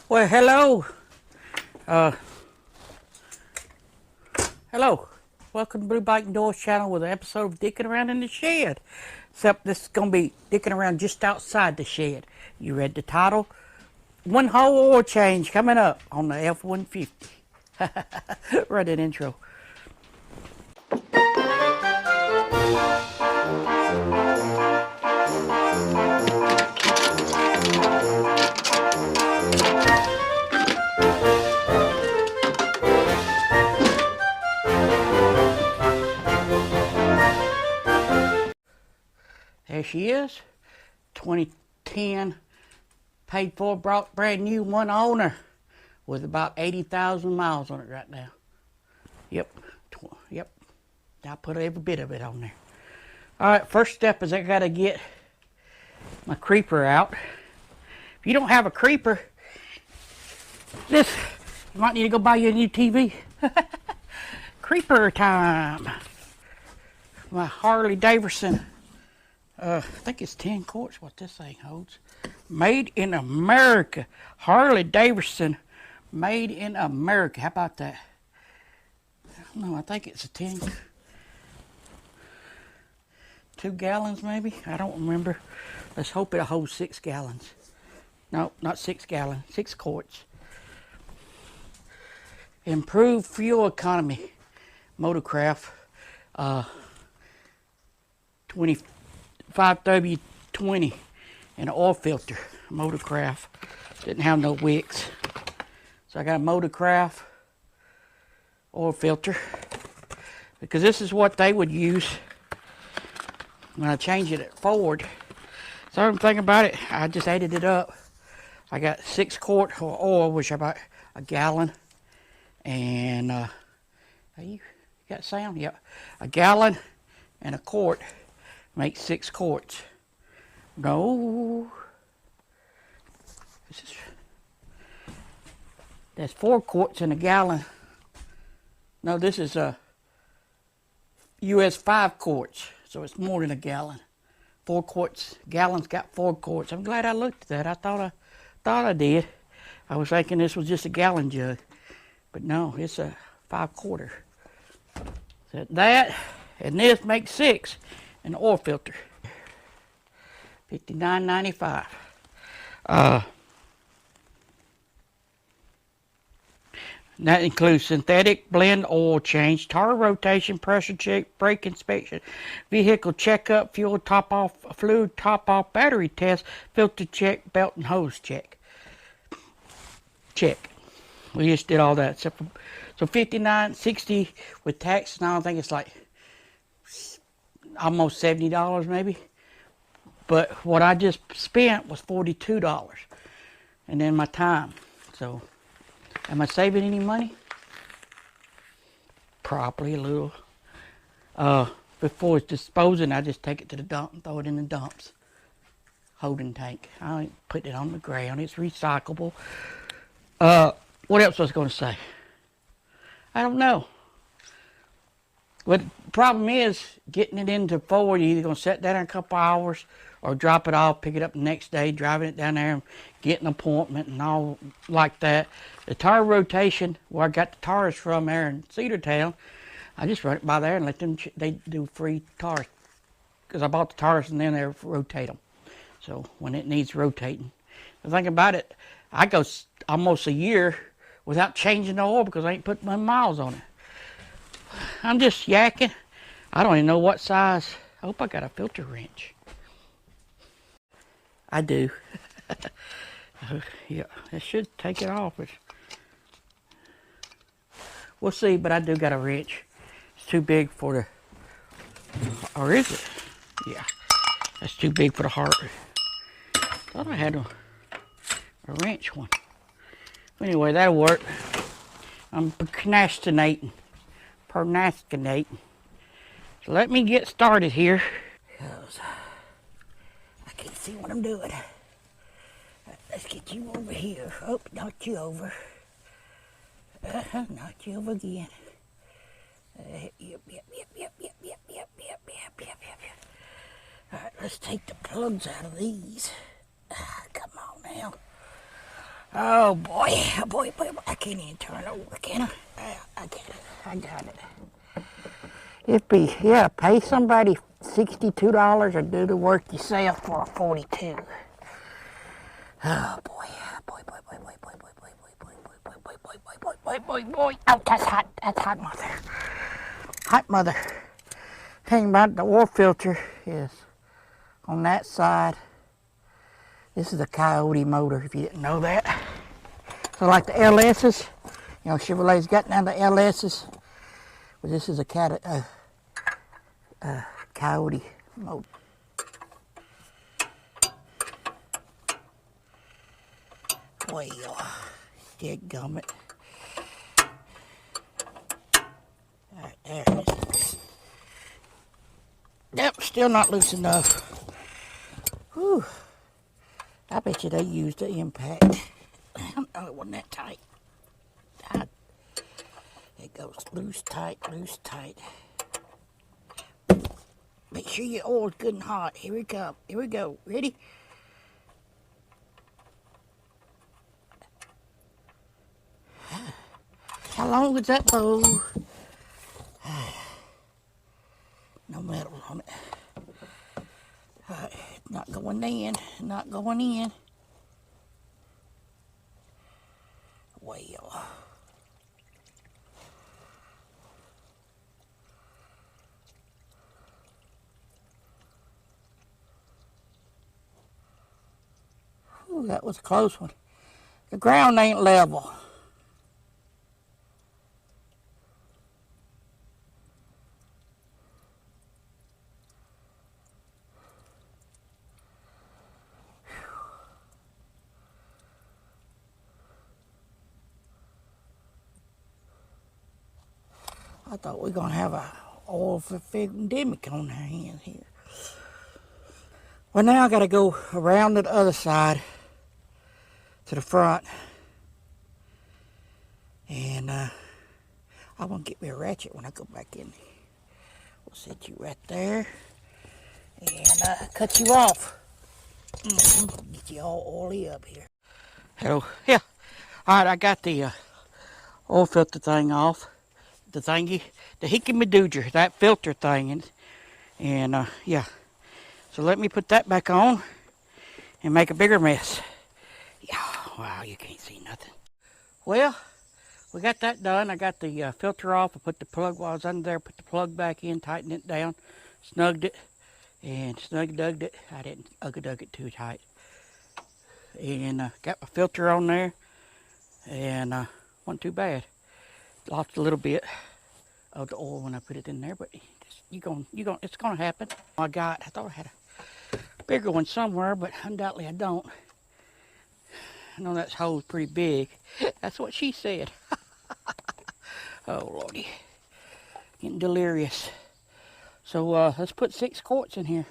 Well, hello. Hello. Welcome to Blue Bike and Doors channel with an episode of Dickin' Around in the Shed. Except this is going to be dicking around just outside the shed. You read the title? One whole oil change coming up on the F-150. Read that intro. There she is, 2010, paid for, brought brand new, one owner, with about 80,000 miles on it right now. Yep, I put every bit of it on there. All right, first step is I gotta get my creeper out. If you don't have a creeper, you might need to go buy you a new TV. Creeper time. My Harley Davidson. I think it's 10 quarts what this thing holds. Made in America. Harley Davidson. Made in America. How about that? I don't know. I think it's a 2 gallons maybe. I don't remember. Let's hope it holds 6 gallons. No, not 6 gallons. 6 quarts. Improved fuel economy. Motorcraft. 5W20 and an oil filter. Motorcraft didn't have no wicks, so I got a Motorcraft oil filter because this is what they would use when I change it at Ford. So I'm thinking about it. I just added it up. I got 6 quart of oil, which is about a gallon, and you got sound? Yeah, a gallon and a quart. Make 6 quarts. No. That's 4 quarts in a gallon. No, this is a US 5 quarts. So it's more than a gallon. 4 quarts. Gallons got 4 quarts. I'm glad I looked at that. I thought I did. I was thinking this was just a gallon jug. But no, it's a 5 quarter. So that and this makes 6. An oil filter, $59.95. That includes synthetic blend oil change, tire rotation, pressure check, brake inspection, vehicle checkup, fuel top off, fluid top off, battery test, filter check, belt and hose check. Check. We just did all that. So $59.60 with tax. Now I think it's like almost $70 maybe, but what I just spent was $42, and then my time. So am I saving any money? Probably a little. Before it's disposing, I just take it to the dump and throw it in the dumps holding tank. I ain't putting it on the ground. It's recyclable. What else was I going to say? I don't know. But the problem is getting it into Ford. You're either going to set that in a couple hours or drop it off, pick it up the next day, driving it down there and get an appointment and all like that. The tire rotation, where I got the tires from there in Cedartown, I just run it by there and let them, they do free tires. Because I bought the tires and then they rotate them. So when it needs rotating. The thing about it, I go almost a year without changing the oil because I ain't putting my miles on it. I'm just yakking. I don't even know what size. I hope I got a filter wrench. I do. Yeah, it should take it off. We'll see, but I do got a wrench. It's too big for the... Or is it? Yeah, that's too big for the heart. Thought I had a wrench one. Anyway, that'll work. I'm procrastinating. So let me get started here. Because I can't see what I'm doing. Let's get you over here. Oh, knocked you over. Knocked you over again. Yep. All right, let's take the plugs out of these. Come on now. Oh boy, oh boy, boy, boy. I can't even turn over, can I? I got it. I got it. It'd be, yeah, pay somebody $62 or do the work yourself for a 42. Oh boy, boy, boy, boy, boy, boy, boy, boy, boy, boy, boy, boy, boy, boy, boy, boy, boy, boy. Oh, that's hot. That's hot, mother. Hot, mother. Thing about the oil filter is on that side. This is a Coyote motor, if you didn't know that. So like the LS's, you know, Chevrolet's got now the LS's, but this is a Coyote motor. Well, dadgummit. Alright, there it is. Yep, still not loose enough. Whew. I bet you they used the impact. I don't know, it wasn't that tight. It goes loose, tight, loose, tight. Make sure your oil's good and hot. Here we come. Here we go. Ready? How long was that bow? No metal on it. Not going in. Not going in. Well. Ooh, that was a close one. The ground ain't level. I thought we were going to have a oil pandemic on our hands here. Well, now I got to go around to the other side to the front. And I want to get me a ratchet when I go back in. We'll set you right there and cut you off. Get you all oily up here. Hello. Yeah. All right, I got the oil filter thing off. The thingy, the hickey-madooger, that filter thing. And yeah. So let me put that back on and make a bigger mess. Yeah, wow, you can't see nothing. Well, we got that done. I got the filter off. I put the plug while I was under there, put the plug back in, tightened it down, snugged it, and snug-dugged it. I didn't ugga-dug it too tight. And got my filter on there, and wasn't too bad. Lost a little bit of the oil when I put it in there, but it's gonna happen. I thought I had a bigger one somewhere, but undoubtedly I don't. I know that hole's pretty big. That's what she said. Oh lordy, getting delirious. So let's put 6 quarts in here.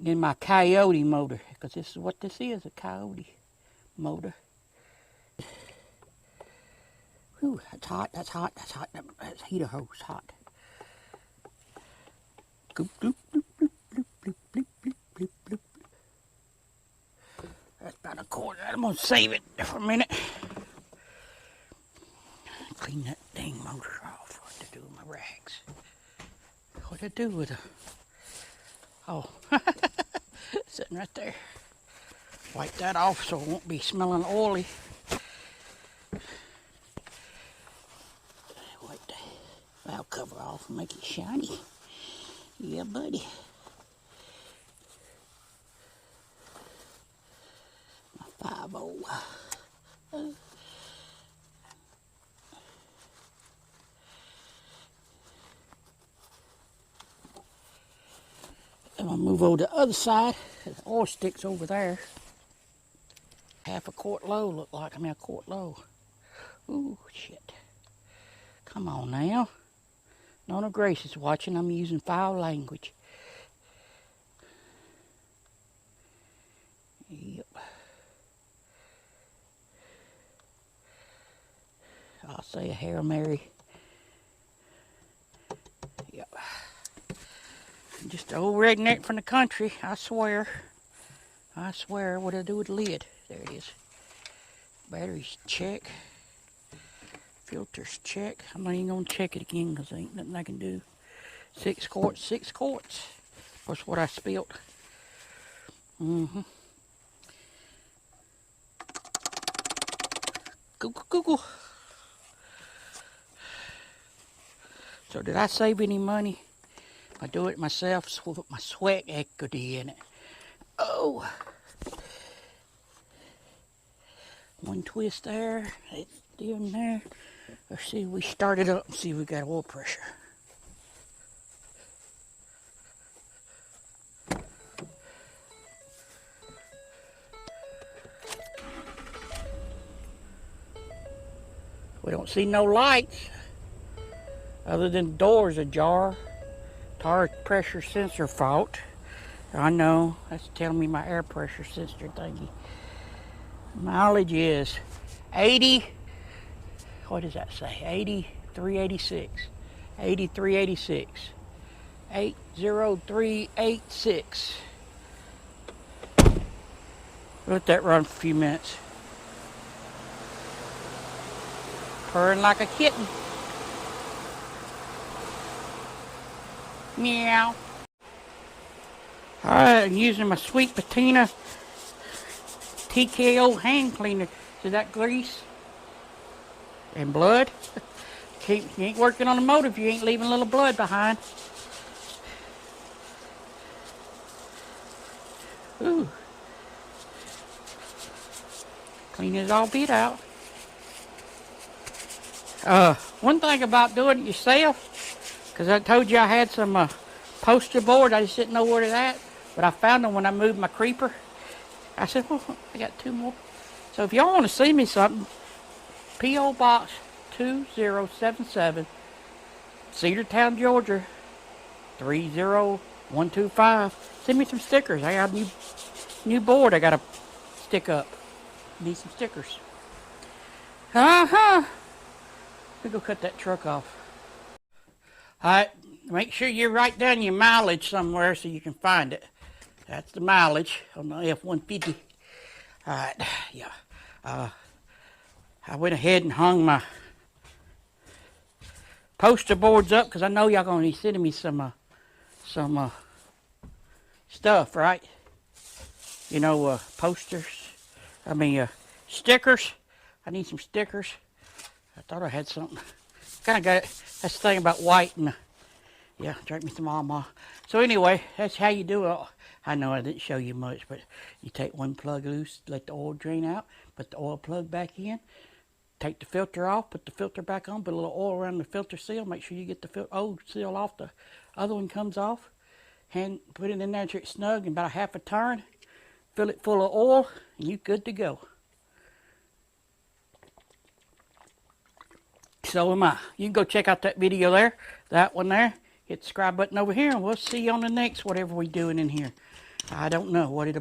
In my Coyote motor, because this is what this is, a Coyote motor. Ooh, that's hot, that's hot, that's hot. That's heater hose hot. Bloop, bloop, bloop, bloop, bloop, bloop, bloop, bloop, bloop, bloop. That's about a quarter. I'm going to save it for a minute. Clean that dang motor off. What to do with my rags? What to do with it? Oh, sitting right there. Wipe that off so it won't be smelling oily. Wipe the valve cover off and make it shiny. Yeah, buddy. My 5.0. I'm gonna move over to the other side. The oil sticks over there. Half a quart low, look like. A quart low. Ooh, shit. Come on now. Nona Grace is watching. I'm using foul language. Yep. I'll say a Hail Mary. Yep. Just an old redneck from the country, I swear. I swear, what did I do with the lid? There it is. Batteries, check. Filters, check. I'm not even going to check it again because there ain't nothing I can do. 6 quarts, 6 quarts. That's what I spilt. Google, Google. So did I save any money? I do it myself, so put my sweat equity in it. Oh. One twist there. It's in there. Let's see if we start it up and see if we got oil pressure. We don't see no lights other than doors ajar. Tire pressure sensor fault. I know, that's telling me my air pressure sensor thingy. Mileage is 80, what does that say? 8386. 8386. 80386. Let that run for a few minutes. Purring like a kitten. Meow. Alright, I'm using my Sweet Patina TKO hand cleaner. See that grease and blood? You ain't working on the motor if you ain't leaving a little blood behind. Ooh. Clean it all beat out. One thing about doing it yourself, because I told you I had some poster board, I just didn't know where they're at, but I found them when I moved my creeper. I said, well, I got 2 more. So if y'all want to see me something, P.O. Box 2077, Cedartown, Georgia, 30125. Send me some stickers. I got a new board I got to stick up. Need some stickers. Let me go cut that truck off. Alright, make sure you write down your mileage somewhere so you can find it. That's the mileage on the F150. Alright, yeah. I went ahead and hung my poster boards up because I know y'all gonna be sending me some stuff, right? You know, posters. I mean, stickers. I need some stickers. I thought I had something. Kind of got it. That's the thing about white and yeah, drink me some Alma. So anyway, that's how you do it. I know I didn't show you much, but you take one plug loose, let the oil drain out, put the oil plug back in, take the filter off, put the filter back on, put a little oil around the filter seal, make sure you get the old seal off, the other one comes off, and put it in there until it's snug, and about a half a turn, fill it full of oil, and you're good to go. So am I. You can go check out that video there, that one there. Hit the subscribe button over here, and we'll see you on the next whatever we're doing in here. I don't know what it'll